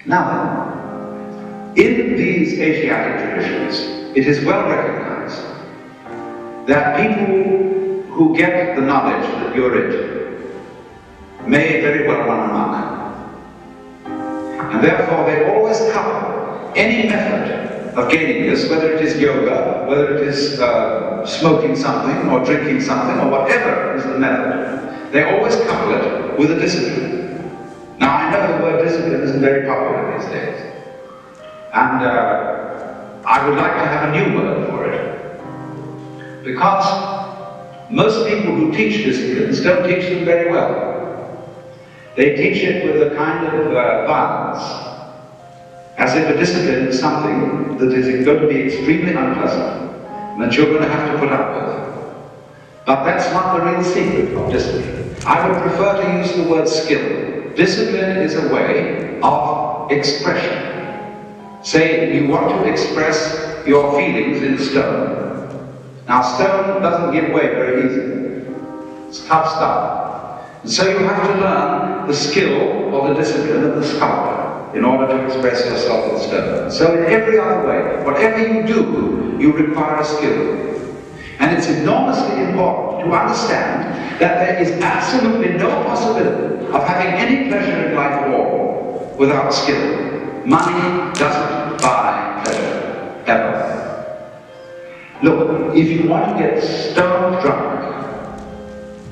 Now then, in these Asiatic traditions, it is well recognized that people who get the knowledge that you're it may very well run amok. And therefore they always couple any method of gaining this, whether it is yoga, whether it is smoking something or drinking something or whatever is the method, they always couple it with a discipline. Now I know the word discipline isn't very popular these days, and I would like to have a new word for it, because most people who teach disciplines don't teach them very well. They teach it with a kind of violence, as if a discipline is something that is going to be extremely unpleasant, and that you're going to have to put up with. But that's not the real secret of discipline. I would prefer to use the word skill. Discipline is a way of expression. Say you want to express your feelings in stone. Now stone doesn't give way very easily. It's tough stuff. And so you have to learn the skill or the discipline of the sculptor in order to express yourself in stone. So in every other way, whatever you do, you require a skill. And it's enormously important to understand that there is absolutely no possibility of having any pleasure in life at all without skill. Money doesn't buy pleasure, ever. Look, if you want to get stone drunk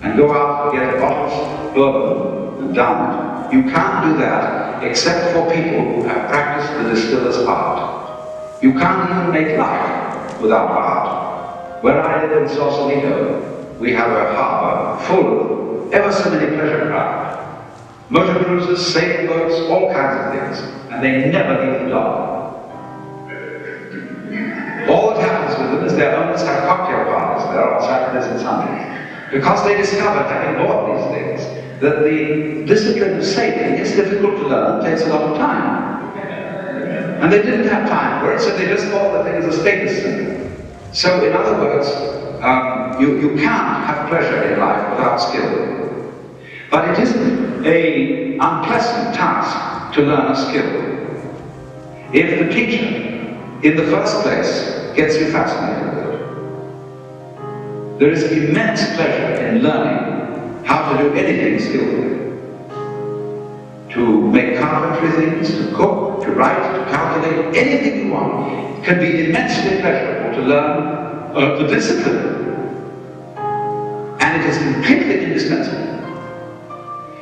and go out and get a bottle of bourbon and down it, you can't do that except for people who have practiced the distiller's art. You can't even make life without art. Where I live in Sausalito, we have a harbor full of ever so many pleasure craft. Motor cruisers, sailing boats, all kinds of things, and they never leave the dock. All that happens with them is their owners have cocktail parties there on Saturdays and Sundays, because they discovered, having bought these things, that the discipline of sailing is difficult to learn, takes a lot of time. And they didn't have time for it, so they just thought that it was a status symbol. So, in other words, you can't have pleasure in life without skill. But it isn't an unpleasant task to learn a skill. If the teacher, in the first place, gets you fascinated with it, there is immense pleasure in learning how to do anything skillfully. To make carpentry things, to cook, to write, to calculate, anything you want can be immensely pleasurable to learn the discipline. And it is completely indispensable.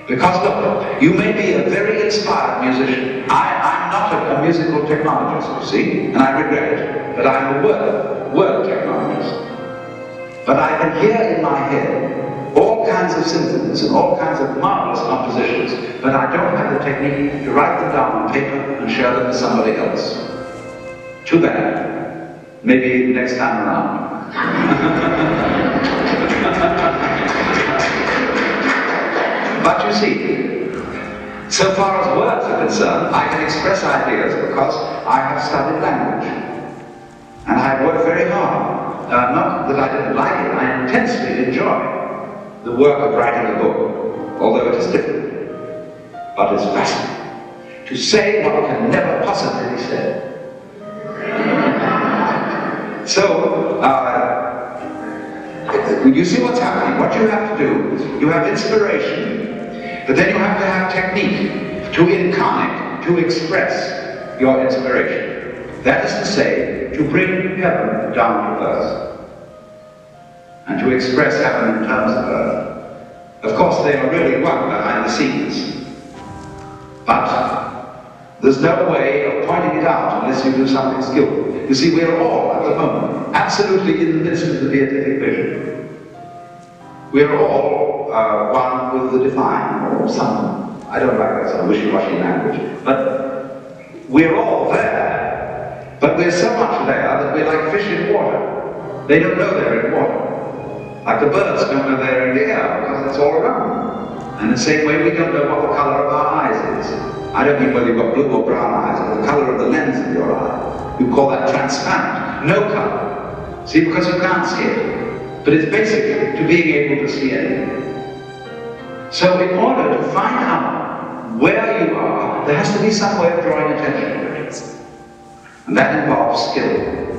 Because look, you may be a very inspired musician. I'm not a musical technologist, you see, and I regret it, but I'm a word technologist. But I can hear in my head all kinds of symphonies and all kinds of marvelous compositions, but I don't have the technique to write them down on paper and share them with somebody else. Too bad. Maybe next time around. But you see, so far as words are concerned, I can express ideas because I have studied language. And I have worked very hard. Not that I didn't like it, I intensely enjoy the work of writing a book, although it is difficult. But it's fascinating to say what can never possibly be said. So, you see what's happening. What you have to do, you have inspiration, but then you have to have technique to incarnate, to express your inspiration. That is to say, to bring heaven down to earth, and to express heaven in terms of earth. Of course, they are really one behind the scenes, but there's no way of pointing it out unless you do something skillful. You see, we are all, at the moment, absolutely in the midst of the beatific vision. We are all one with the divine, or some, I don't like that sort of wishy-washy language, but we're all there. But we're so much there that we're like fish in water. They don't know they're in water. Like the birds don't know they're in the air because it's all around. And the same way we don't know what the color of our eyes is. I don't mean whether you've got blue or brown eyes, but the color of the lens of your eye. You call that transparent. No color. See, because you can't see it. But it's basically to being able to see anything. So in order to find out where you are, there has to be some way of drawing attention. And that involves skill.